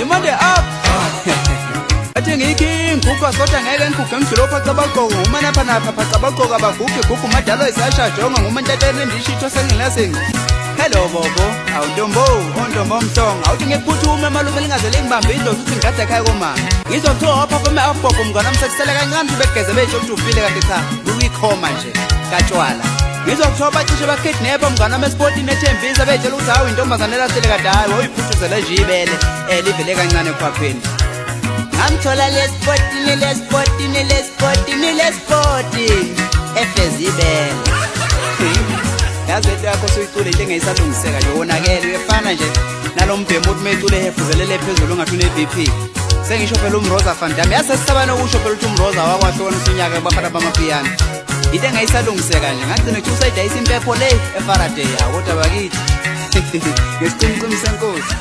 imande up athi ngiyiking gugu kodwa ngeke ngiguge ngidilopha cabaqoko uma napha napha cabaqoko abaguge gugu madalo isasha jonga ngumantatene ndishitho sengilasengi hello bobo awuntombo ontombo omhlongo awuthi ngekuphuthume malume lingazele ngibambe indoda uthi ngigade ekhaya komama ngizothiwa performe afboko mngana msakisela kancane begeze besho ukuthi ufile kanti cha kuyikhoma nje katshwala ngizokuthiwa bacishe bakidnapha mngana mesportini ethembisa betshela ukuthi hawu intombazane lasele kade hayi woyiphuthuzele nje ibele livele kancane ekhwapheni ngangithola lesportini efeza ibele yazi into yakho suyicule into engeyisalungiseka nje wonakele uyefana nje nalo mbhemu uthi mecule ehefuzelele phezulu ungathi une-BP sengisho phela umroza fandami yasesisabane ukusho phela ukuthi umroza wakwahle wona usunyaka kubafana bamapiyano into engeyisalungiseka nje ngagcina ukuthi usayidayisa impepho le eFaraday kodwa bakithi ngesicimicimi senkosi